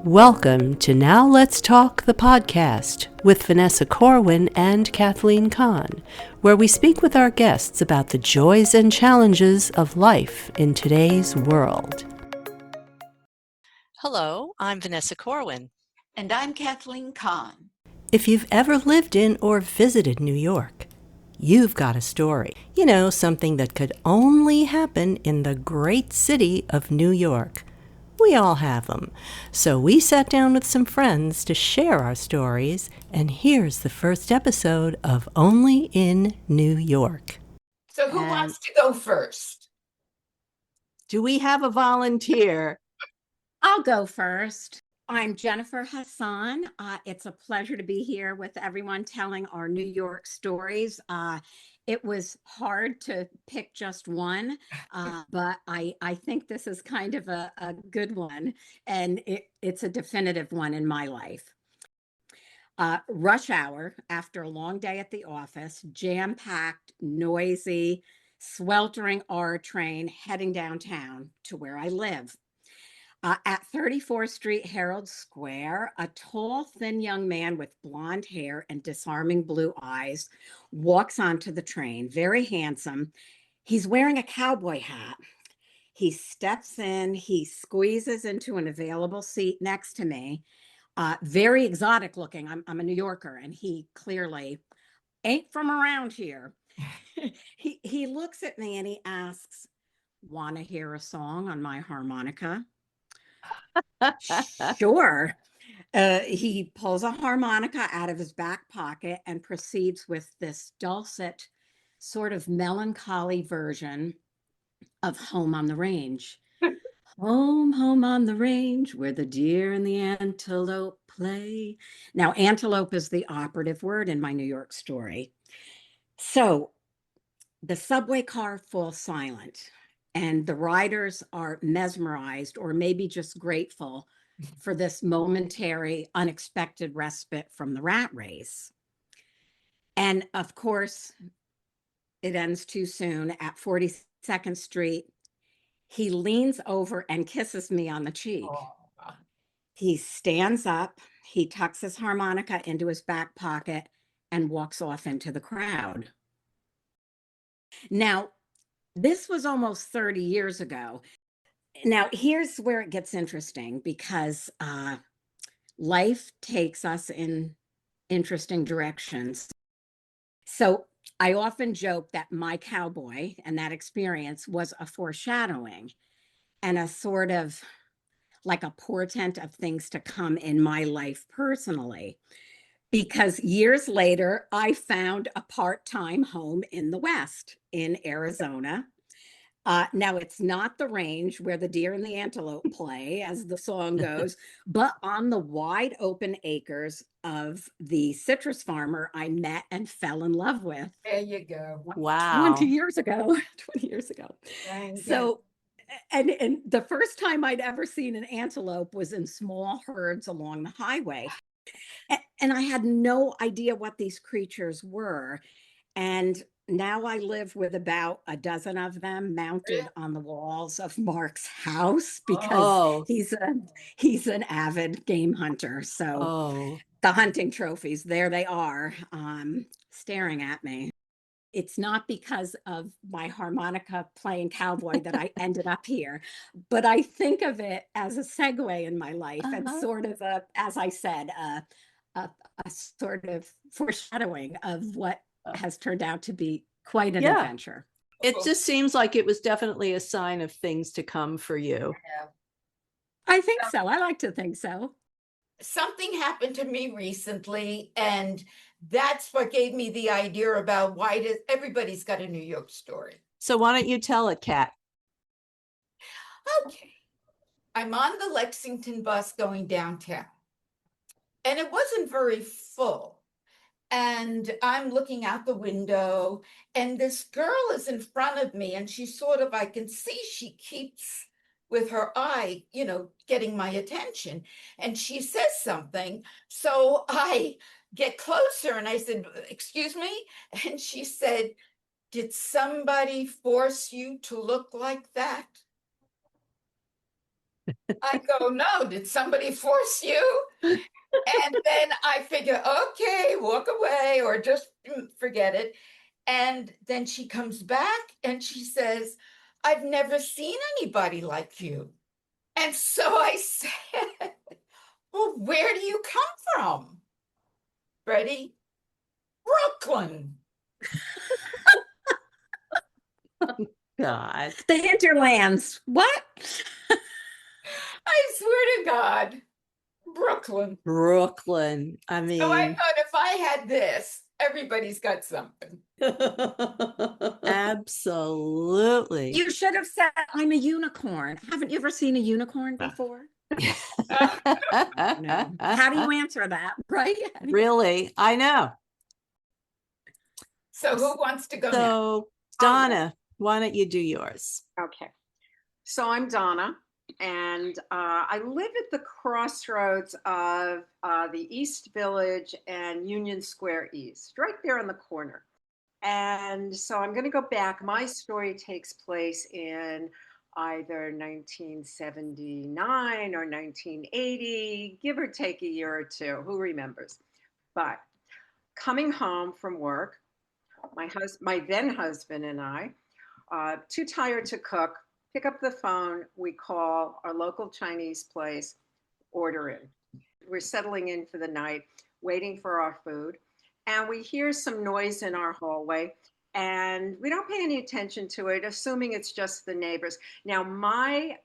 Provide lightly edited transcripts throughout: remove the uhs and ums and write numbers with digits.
Welcome to Now Let's Talk, the podcast with Vanessa Corwin and Kathleen Kahn, where we speak with our guests about the joys and challenges of life in today's world. Hello, I'm Vanessa Corwin. And I'm Kathleen Kahn. If you've ever lived in or visited New York, you've got a story. You know, something that could only happen in the great city of New York. We all have them. So we sat down with some friends to share our stories, and here's the first episode of Only in New York. So who wants to go first? Do we have a volunteer? I'll go first. I'm Jennifer Hassan. It's a pleasure to be here with everyone telling our New York stories. It was hard to pick just one, but I think this is kind of a good one, and it's a definitive one in my life. Rush hour after a long day at the office, jam-packed, noisy, sweltering R train heading downtown to where I live. At 34th Street Herald Square, a tall, thin young man with blonde hair and disarming blue eyes walks onto the train, very handsome. He's wearing a cowboy hat. He steps in, he squeezes into an available seat next to me. Very exotic looking. I'm a New Yorker, and he clearly ain't from around here. He looks at me and he asks, "Want to hear a song on my harmonica?" Sure. He pulls a harmonica out of his back pocket and proceeds with this dulcet, sort of melancholy version of Home on the Range. Home, home on the range, where the deer and the antelope play. Now, antelope is the operative word in my New York story. So the subway car falls silent, and the riders are mesmerized, or maybe just grateful for this momentary, unexpected respite from the rat race. And of course, it ends too soon. At 42nd Street, he leans over and kisses me on the cheek. Oh. He stands up, he tucks his harmonica into his back pocket, and walks off into the crowd. Now, this was almost 30 years ago. Now, here's where it gets interesting, because life takes us in interesting directions. So I often joke that my cowboy and that experience was a foreshadowing and a sort of like a portent of things to come in my life personally. Because years later, I found a part-time home in the West, in Arizona. Now, it's not the range where the deer and the antelope play, as the song goes, but on the wide open acres of the citrus farmer I met and fell in love with. There you go. Wow. 20 years ago. 20 years ago. So, and the first time I'd ever seen an antelope was in small herds along the highway. And I had no idea what these creatures were. And now I live with about a dozen of them mounted on the walls of Mark's house, because he's an avid game hunter. So the hunting trophies, there they are, staring at me. It's not because of my harmonica playing cowboy that I ended up here, but I think of it as a segue in my life, and sort of as I said, a sort of foreshadowing of what has turned out to be quite an adventure. It just seems like it was definitely a sign of things to come for you. Yeah. I think so. I like to think so. Something happened to me recently, and that's what gave me the idea about why everybody's got a New York story. So why don't you tell it, Kat? Okay. I'm on the Lexington bus going downtown, and it wasn't very full. And I'm looking out the window, and this girl is in front of me, and I can see she keeps with her eye, getting my attention. And she says something. So I get closer and I said, "Excuse me?" And she said, "Did somebody force you to look like that?" I go, no, did somebody force you? And then I figure, okay, walk away or just forget it. And then she comes back and she says, I've never seen anybody like you. And so I said, well, where do you come from? Ready? Brooklyn. God. The hinterlands. What? I swear to God, Brooklyn. Brooklyn. I So I mean, thought if I had this, everybody's got something. absolutely. You should have said, I'm a unicorn. Haven't you ever seen a unicorn before? No. How do you answer that, right? Really? I know. So who wants to go next? So, Donna, why don't you do yours? Okay. So I'm Donna, and I live at the crossroads of the East Village and Union Square East, right there on the corner. And so I'm going to go back. My story takes place in either 1979 or 1980, give or take a year or two. Who remembers? But coming home from work, my then husband and I, too tired to cook, pick up the phone, we call our local Chinese place, order in. We're settling in for the night, waiting for our food, and we hear some noise in our hallway, and we don't pay any attention to it, assuming it's just the neighbors. Now, the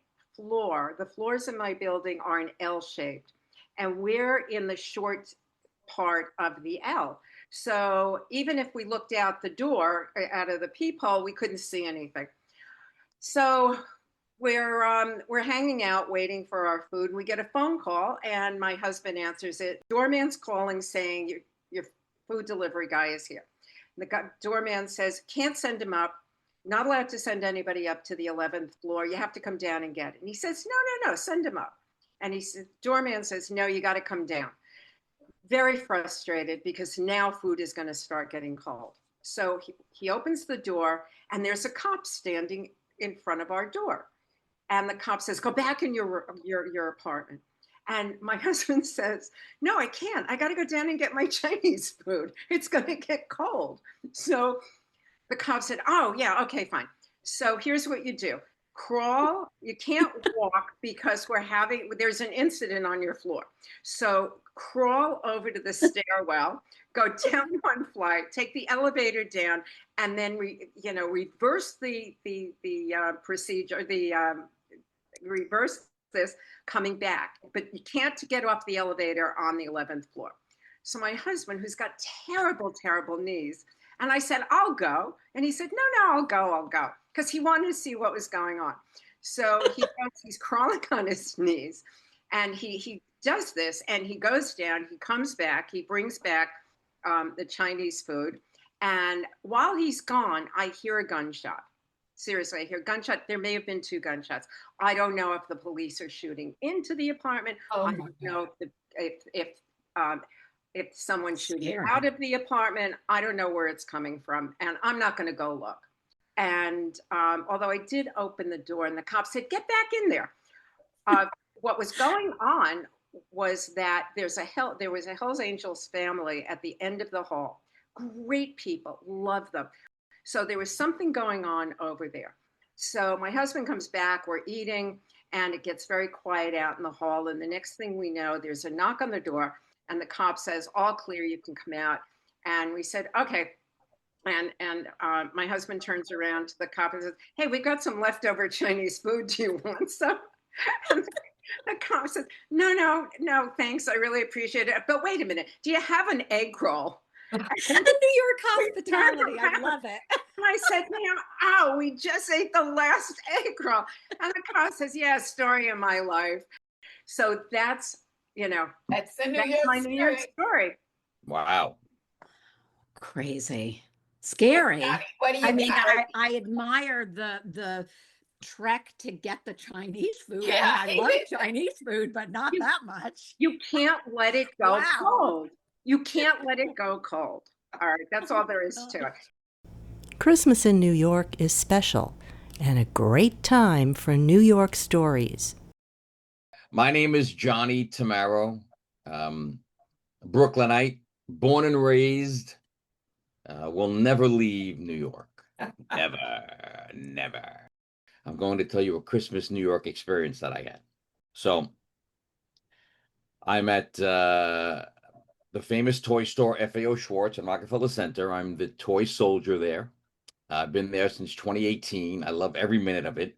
floors in my building are an L-shaped, and we're in the short part of the L. So even if we looked out the door, out of the peephole, we couldn't see anything. So we're hanging out waiting for our food, and we get a phone call, and my husband answers it. Doorman's calling saying your food delivery guy is here. And the doorman says, can't send him up, not allowed to send anybody up to the 11th floor. You have to come down and get it. And he says, no, send him up. And doorman says, no, you got to come down. Very frustrated because now food is going to start getting cold. So he opens the door, and there's a cop standing in front of our door. And the cop says, go back in your apartment. And my husband says, no, I can't. I got to go down and get my Chinese food. It's going to get cold. So the cop said, oh, yeah, okay, fine. So here's what you do. Crawl. You can't walk because there's an incident on your floor. So crawl over to the stairwell, go down one flight, take the elevator down, and then reverse the procedure, reverse this coming back. But you can't get off the elevator on the 11th floor. So my husband, who's got terrible, terrible knees, and I said, I'll go. And he said, no, I'll go. Because he wanted to see what was going on. So he's crawling on his knees, and he does this, and he goes down, he comes back, he brings back the Chinese food. And while he's gone, I hear a gunshot. Seriously, I hear a gunshot. There may have been 2 gunshots. I don't know if the police are shooting into the apartment. I don't know if someone's shooting out of the apartment. I don't know where it's coming from, and I'm not going to go look. And although I did open the door, and the cop said, get back in there. What was going on was that there was a Hells Angels family at the end of the hall. Great people, love them. So there was something going on over there. So my husband comes back, we're eating, and it gets very quiet out in the hall. And the next thing we know, there's a knock on the door, and the cop says, all clear, you can come out. And we said, okay. And my husband turns around to the cop and says, hey, we got some leftover Chinese food. Do you want some? And the cop says, no, thanks. I really appreciate it. But wait a minute. Do you have an egg roll? The New York hospitality. I love it. And I said, we just ate the last egg roll. And the cop says, yeah, story of my life. So that's my New York story. Wow. Crazy. Scary. What do you I mean, think? I admire the trek to get the Chinese food. Yeah. And I love Chinese food, but not that much. You can't let it go Wow. cold. You can't let it go cold. All right, that's all there is to it. Christmas in New York is special and a great time for New York stories. My name is Johnny Tamaro, Brooklynite, born and raised. Will never leave New York. Never, never. I'm going to tell you a Christmas New York experience that I had. So I'm at the famous toy store, FAO Schwartz in Rockefeller Center. I'm the toy soldier there. I've been there since 2018. I love every minute of it.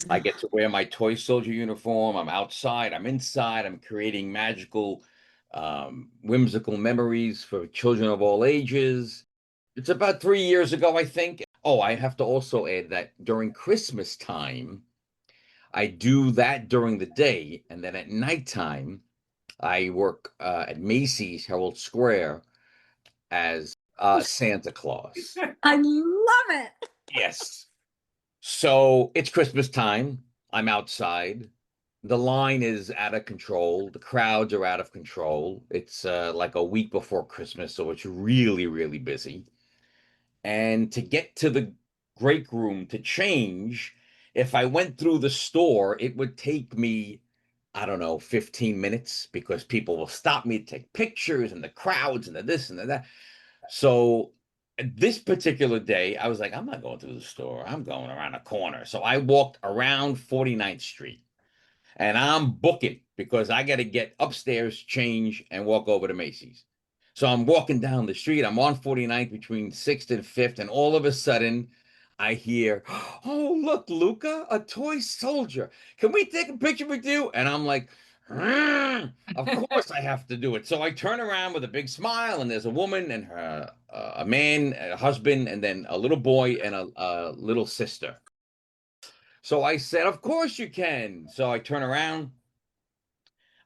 I get to wear my toy soldier uniform. I'm outside, I'm inside, I'm creating magical, whimsical memories for children of all ages. It's about 3 years ago, I think. Oh, I have to also add that during Christmas time, I do that during the day, and then at nighttime, I work at Macy's Herald Square as Santa Claus. I love it. Yes. So it's Christmas time. I'm outside. The line is out of control. The crowds are out of control. It's like a week before Christmas, so it's really, really busy. And to get to the break room to change, if I went through the store, it would take me, I don't know, 15 minutes because people will stop me to take pictures and the crowds and the this and the that. So this particular day, I was like, I'm not going through the store. I'm going around a corner. So I walked around 49th Street and I'm booking because I got to get upstairs, change, and walk over to Macy's. So I'm walking down the street. I'm on 49th between 6th and 5th. And all of a sudden, I hear, oh, look, Luca, a toy soldier. Can we take a picture with you? And I'm like, of course I have to do it. So I turn around with a big smile, and there's a woman and her, a man, a husband, and then a little boy and a little sister. So I said, of course you can. So I turn around.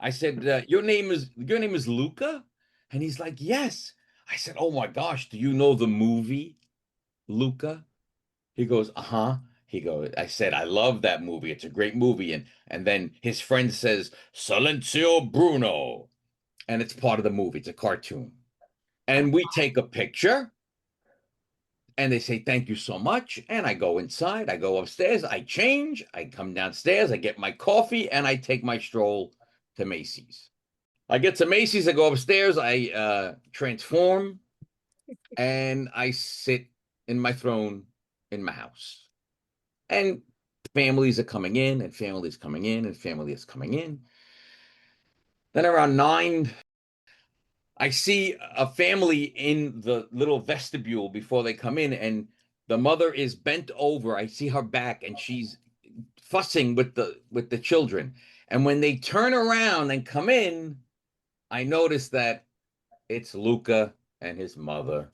I said, your name is Luca? And he's like, yes. I said, oh my gosh, do you know the movie Luca? He goes, uh-huh. I said, I love that movie. It's a great movie. And then his friend says, Silenzio Bruno. And it's part of the movie. It's a cartoon. And we take a picture. And they say, thank you so much. And I go inside. I go upstairs. I change. I come downstairs. I get my coffee. And I take my stroll to Macy's. I get to Macy's. I go upstairs. I transform. And I sit in my throne in my house. And families are coming in, and families coming in, and family is coming in. Then around 9, I see a family in the little vestibule before they come in, and the mother is bent over. I see her back, and she's fussing with the children. And when they turn around and come in, I notice that it's Luca and his mother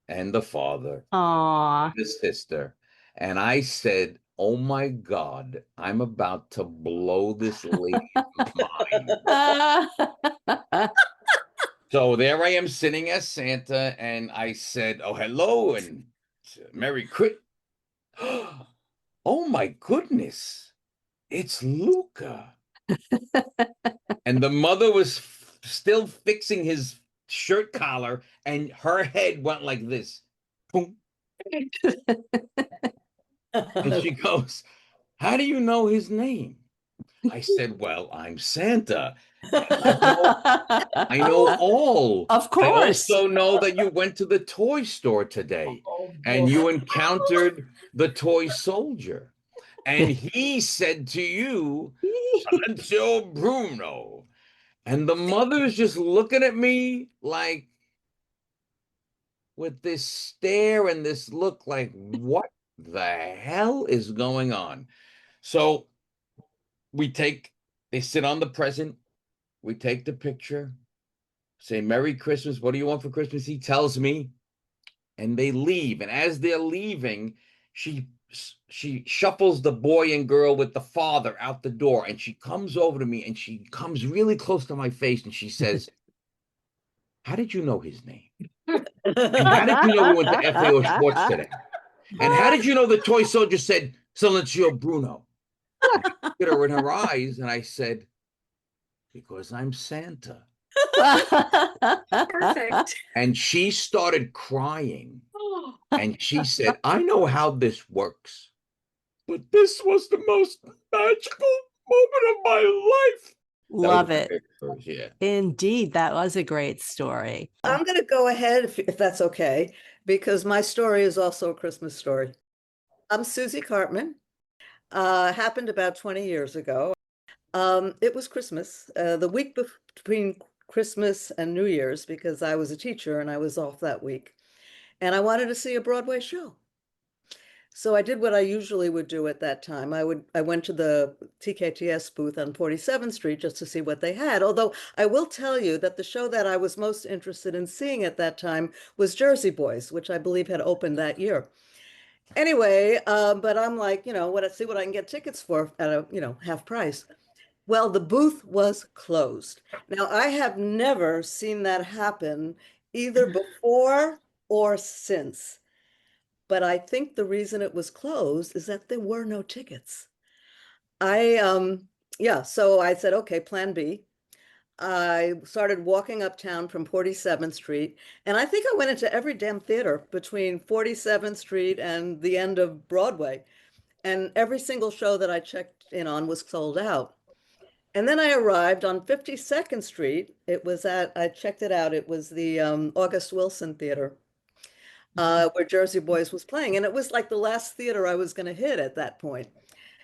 and the father, Aw. his sister. And I said, oh my God, I'm about to blow this lady's mind. So there I am sitting as Santa, and I said, oh, hello, and Merry Christmas. Oh my goodness, it's Luca. And the mother was still fixing his shirt collar, and her head went like this. Boom. And she goes, how do you know his name? I said, well, I'm Santa. I know all. Of course. I also know that you went to the toy store today and you encountered the toy soldier. And he said to you, Silenzio Bruno. And the mother's just looking at me like with this stare and this look like, what the hell is going on? So they sit on the present, we take the picture, say, Merry Christmas, what do you want for Christmas? He tells me, and they leave. And as they're leaving, she shuffles the boy and girl with the father out the door, and she comes over to me and she comes really close to my face and she says, how did you know his name? And how did you know we went to FAO Schwartz today? And how did you know the toy soldier said, Silenzio Bruno? I looked at her in her eyes and I said, because I'm Santa. Perfect. And she started crying. And she said, I know how this works, but this was the most magical moment of my life. That was Love my it. favorite stories, yeah. Indeed, that was a great story. I'm going to go ahead if that's okay, because my story is also a Christmas story. I'm Susie Cartman. Happened about 20 years ago. It was Christmas, the week between Christmas and New Year's, because I was a teacher and I was off that week. And I wanted to see a Broadway show. So I did what I usually would do at that time. I went to the TKTS booth on 47th Street just to see what they had. Although I will tell you that the show that I was most interested in seeing at that time was Jersey Boys, which I believe had opened that year. Anyway, but I'm like, see what I can get tickets for at a, half price. Well, the booth was closed. Now, I have never seen that happen either before or since. But I think the reason it was closed is that there were no tickets. So I said, okay, plan B. I started walking uptown from 47th Street, and I think I went into every damn theater between 47th Street and the end of Broadway. And every single show that I checked in on was sold out. And then I arrived on 52nd Street. I checked it out. It was the August Wilson Theater, where Jersey Boys was playing. And it was like the last theater I was going to hit at that point.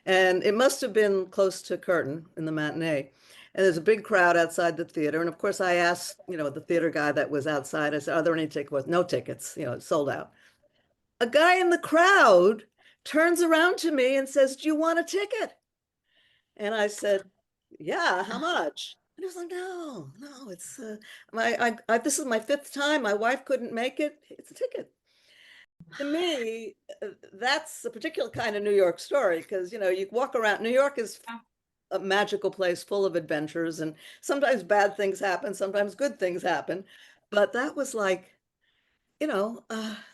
And it must have been close to curtain in the matinee. And there's a big crowd outside the theater. And of course, I asked, the theater guy that was outside, I said, are there any tickets? No tickets, it's sold out. A guy in the crowd turns around to me and says, do you want a ticket? And I said, yeah, how much? And he was like, no, it's this is my 5th time. My wife couldn't make it. It's a ticket. To me, that's a particular kind of New York story because, you walk around. New York is a magical place full of adventures, and sometimes bad things happen, sometimes good things happen. But that was like,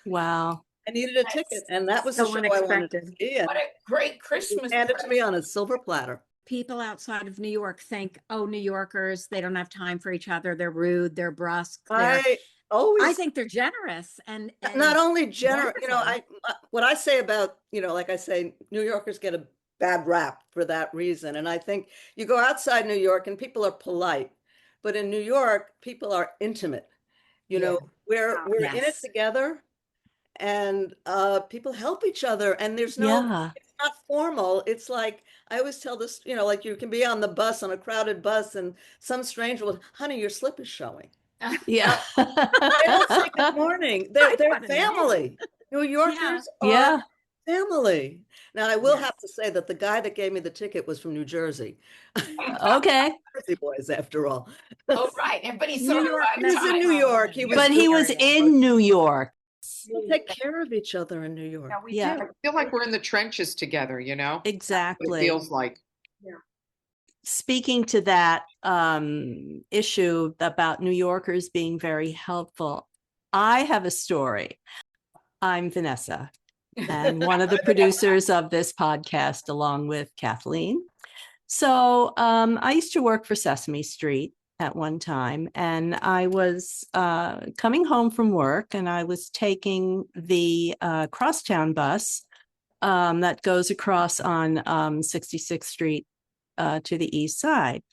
Wow. I needed a ticket, and that was the so show I wanted to unexpected. see. And What a great Christmas handed to me on a silver platter. People outside of New York think, oh, New Yorkers, they don't have time for each other. They're rude, they're brusque. I always I think they're generous and not only generous, wonderful. what I say about, like I say, New Yorkers get a bad rap for that reason. And I think you go outside New York and people are polite, but in New York, people are intimate. We're in it Yes. together, and people help each other, and there's no, Yeah. it's not formal. It's like, I always tell this, like you can be on the bus, on a crowded bus, and some stranger will, honey, your slip is showing. Yeah. They don't say good morning. They're wanna know. family. New Yorkers Yeah. are family. Now, I will Yes. have to say that the guy that gave me the ticket was from New Jersey. Okay. Jersey Boys, after all. Oh, right. Everybody New saw York it. He was in New York. He was But he was in New York. People take care of each other in New York. Yeah, we Yeah. do. I feel like we're in the trenches together, What it Exactly. feels like. Speaking to that issue about New Yorkers being very helpful, I have a story. I'm Vanessa, and one of the producers of this podcast, along with Kathleen. So I used to work for Sesame Street at one time, and I was coming home from work, and I was taking the crosstown bus that goes across on 66th Street to the east side.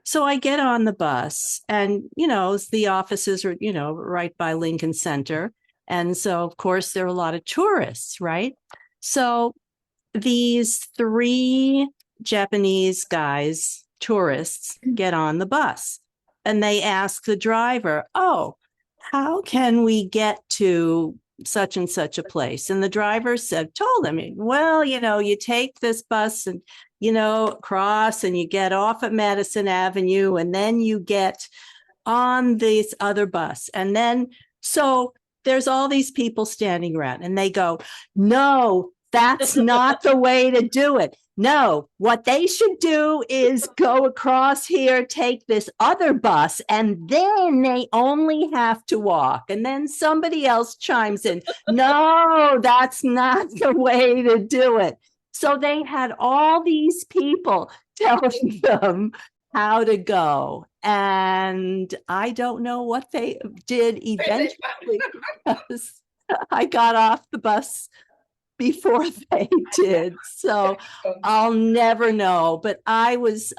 So I get on the bus, and, the offices are, right by Lincoln Center. And so, of course, there are a lot of tourists, right? So these 3 Japanese guys, tourists, get on the bus, and they ask the driver, oh, how can we get to such and such a place? And the driver told them, well, you take this bus and, cross, and you get off at Madison Avenue, and then you get on this other bus. And then, so there's all these people standing around, and they go, no, that's not the way to do it. No, what they should do is go across here, take this other bus, and then they only have to walk. And then somebody else chimes in, no, that's not the way to do it. So they had all these people telling them how to go. And I don't know what they did eventually, because I got off the bus before they did. So I'll never know. But I was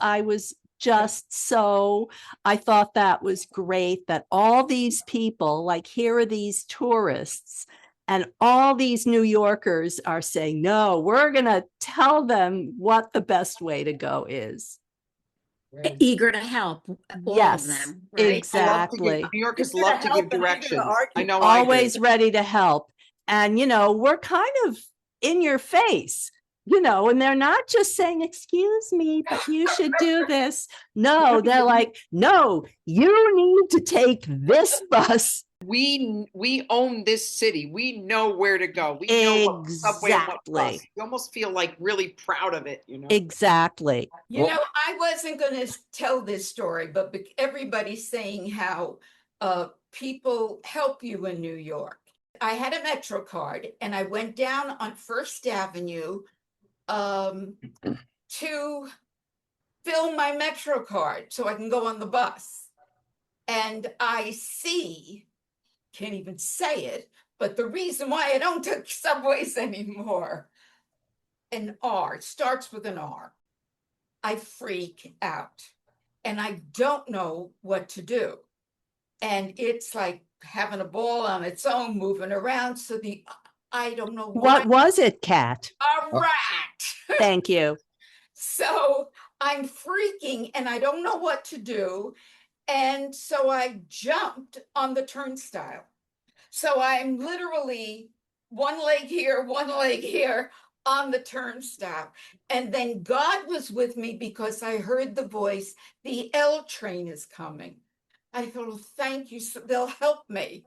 just so, I thought that was great that all these people, like here are these tourists, and all these New Yorkers are saying, no, we're going to tell them what the best way to go is. Eager to help all Yes, of them, right? Love to give, exactly. New Yorkers Eager to love to help give and eager to directions. I argue. know I do. Always ready to help. And, we're kind of in your face, and they're not just saying, excuse me, but you should do this. No, they're like, no, you need to take this bus. We own this city. We know where to go. We know what subway and what bus. Exactly. You almost feel like really proud of it, Exactly. You Well- know, I wasn't going to tell this story, but everybody's saying how people help you in New York. I had a Metro card and I went down on First Avenue to fill my Metro card so I can go on the bus. And I see, can't even say it, but the reason why I don't take subways anymore, an R, it starts with an R. I freak out and I don't know what to do. And it's like having a ball on its own, moving around. So I don't know What was it, Kat? a rat. Thank you. So I'm freaking and I don't know what to do. And so I jumped on the turnstile. So I'm literally one leg here, one leg here on the turnstile. And then God was with me because I heard the voice, the L train is coming. I thought, oh, thank you. So they'll help me.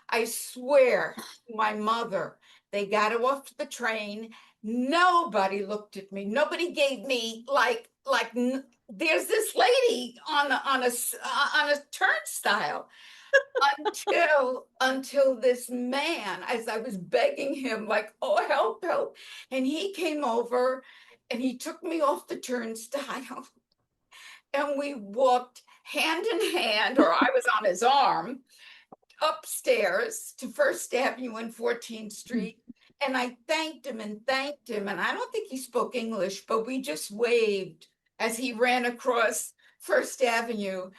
I swear, my mother, they got off the train. Nobody looked at me. Nobody gave me like there's this lady on a turnstile until this man, as I was begging him, like, oh, help. And he came over and he took me off the turnstile and we walked hand in hand, or I was on his arm, upstairs to First Avenue and 14th Street. And I thanked him. And I don't think he spoke English, but we just waved as he ran across First Avenue.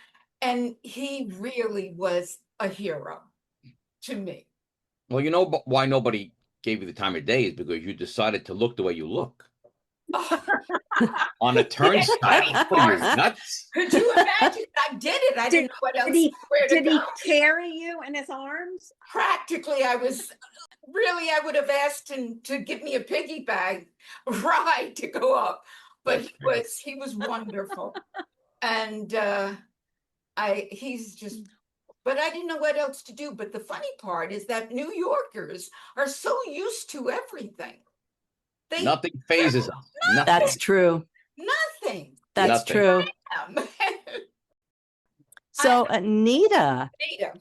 And he really was a hero to me. Well, you know why nobody gave you the time of day is because you decided to look the way you look on a turnstile. What are you, nuts? Could you imagine? I did it. I didn't know what else. Did he carry you in his arms? Practically, I would have asked him to give me a piggyback ride to go up, but he was wonderful. And he's just, but I didn't know what else to do. But the funny part is that New Yorkers are so used to everything. Nothing phases us. Nothing. That's true. Nothing. That's Nothing. true. Um, So, Anita, Anita,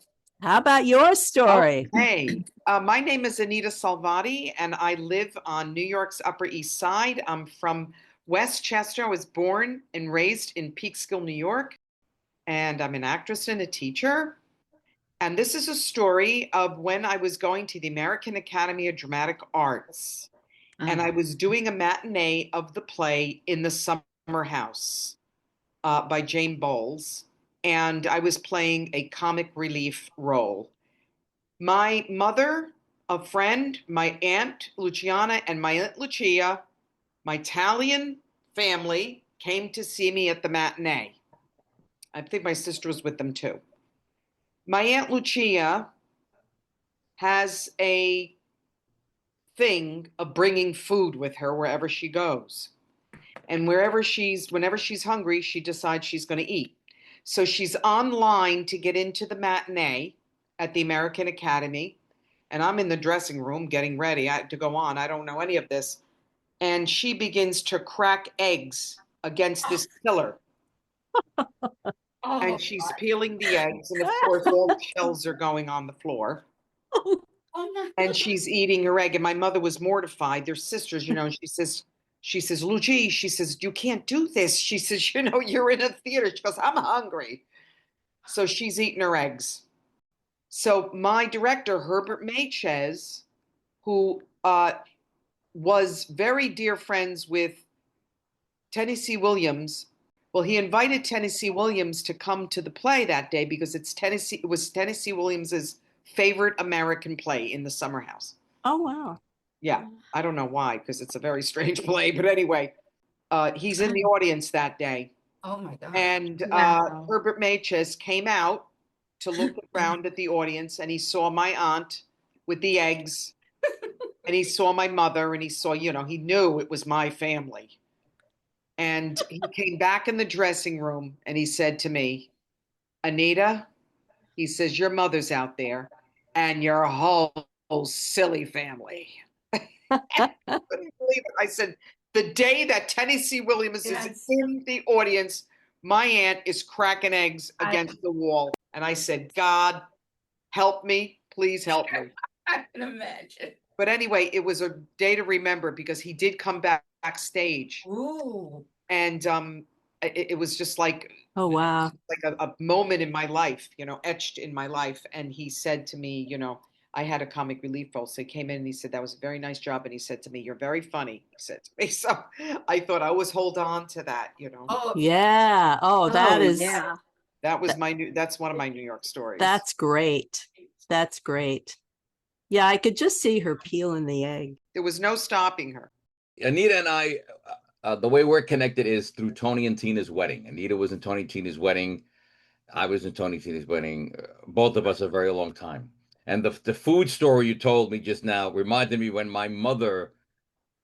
how about your story? Hey, my name is Anita Salvati, and I live on New York's Upper East Side. I'm from Westchester. I was born and raised in Peekskill, New York, and I'm an actress and a teacher. And this is a story of when I was going to the American Academy of Dramatic Arts, and I was doing a matinee of the play In the Summer House by Jane Bowles. And I was playing a comic relief role. My mother, a friend, my aunt Luciana, and my aunt Lucia, my Italian family came to see me at the matinee. I think my sister was with them too. My aunt Lucia has a thing of bringing food with her wherever she goes. And whenever she's hungry, she decides she's going to eat. So she's online to get into the matinee at the American Academy. And I'm in the dressing room getting ready to go on. I don't know any of this. And she begins to crack eggs against this pillar. And she's peeling the eggs. And of course, all the shells are going on the floor. And she's eating her egg. And my mother was mortified. They're sisters, and she says, Lucy, she says, you can't do this. She says, you're in a theater. She goes, I'm hungry. So she's eating her eggs. So my director, Herbert Mayches, who was very dear friends with Tennessee Williams. Well, he invited Tennessee Williams to come to the play that day because it was Tennessee Williams's favorite American play in the Summer House. Oh, wow. Yeah, I don't know why, because it's a very strange play, but anyway, he's in the audience that day. Oh my God. And Wow. Herbert Maches came out to look around at the audience, and he saw my aunt with the eggs, and he saw my mother, and he saw, he knew it was my family. And he came back in the dressing room, and he said to me, Anita, he says, your mother's out there, and your whole silly family. I couldn't believe it. I said, the day that Tennessee Williams is in the audience, my aunt is cracking eggs against the wall. And I said, God, help me. Please help me. I can imagine. But anyway, it was a day to remember because he did come backstage. Ooh. And it was just like, Oh, wow. like a moment in my life, etched in my life. And he said to me, I had a comic relief role. So he came in and he said, that was a very nice job. And he said to me, you're very funny. He said to me. So I thought I always hold on to that, Oh, Yeah. Oh, that is, Yeah. That was that's one of my New York stories. that's great. That's great. Yeah, I could just see her peeling the egg. There was no stopping her. Anita and I, the way we're connected is through Tony and Tina's wedding. Anita was in Tony and Tina's wedding. I was in Tony and Tina's wedding. Both of us a very long time. And the food story you told me just now reminded me when my mother,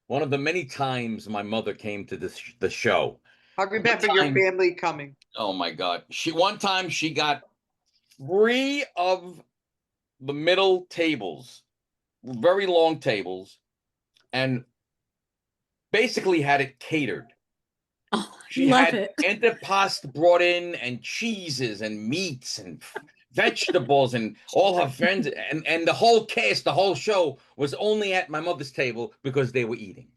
one of the many times my mother came to the show. I remember your family coming. Oh my God. One time she got 3 of the middle tables, very long tables, and basically had it catered. Oh, She love had it. antipasto brought in and cheeses and meats and vegetables and all her friends and the whole cast, the whole show was only at my mother's table because they were eating.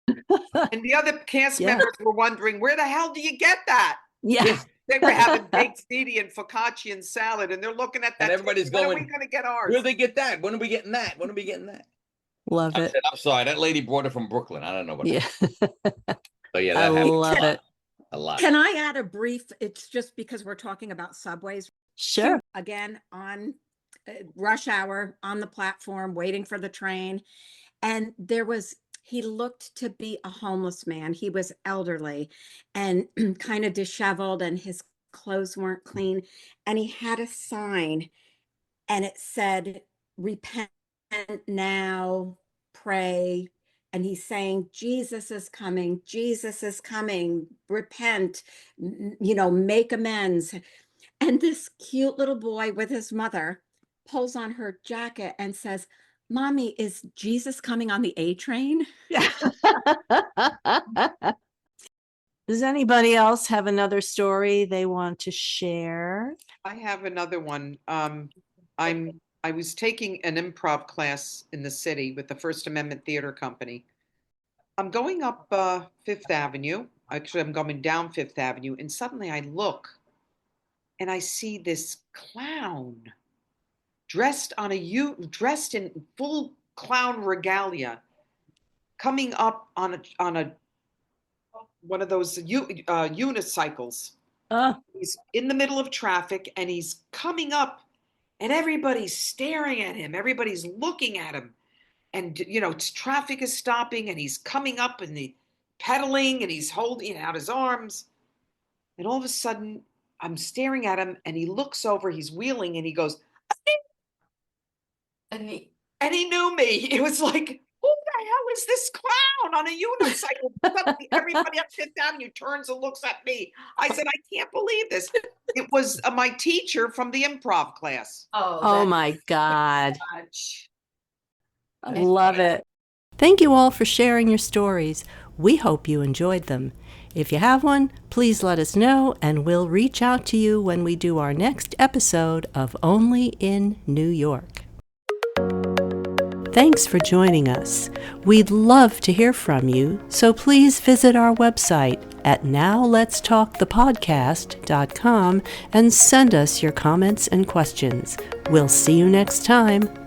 And the other cast Yeah. members were wondering, where the hell do you get that? Yeah. They were having baked ziti and focaccia and salad, and they're looking at that. And everybody's table, when are going, we going to get ours? where do they get that? When are we getting that? When are we getting that? Love I it. said, I'm sorry, that lady brought it from Brooklyn. I don't know what. Yeah. So yeah, I that happened love it. a lot. Can I add a brief? It's just because we're talking about subways. Sure. Again, on rush hour on the platform, waiting for the train. And he looked to be a homeless man. He was elderly and kind of disheveled, and his clothes weren't clean. And he had a sign, and it said, repent now, pray. And he's saying, Jesus is coming, repent, make amends. And this cute little boy with his mother pulls on her jacket and says, Mommy, is Jesus coming on the A train? Does anybody else have another story they want to share? I have another one. I was taking an improv class in the city with the First Amendment Theater Company. I'm going up Fifth Avenue. Actually, I'm going down Fifth Avenue, and suddenly I look, and I see this clown dressed in full clown regalia, coming up on a one of those unicycles. He's in the middle of traffic, and he's coming up, and everybody's staring at him. Everybody's looking at him, and traffic is stopping, and he's coming up, and he's pedaling, and he's holding out his arms, and all of a sudden, I'm staring at him, and he looks over. He's wheeling, and he goes, and he knew me. It was like, who the hell is this clown on a unicycle? Suddenly everybody on Fifth Avenue turns and looks at me. I said, I can't believe this. It was my teacher from the improv class. Oh my God. Much. I love it. Thank you all for sharing your stories. We hope you enjoyed them. If you have one, please let us know, and we'll reach out to you when we do our next episode of Only in New York. Thanks for joining us. We'd love to hear from you, so please visit our website at nowletstalkthepodcast.com and send us your comments and questions. We'll see you next time.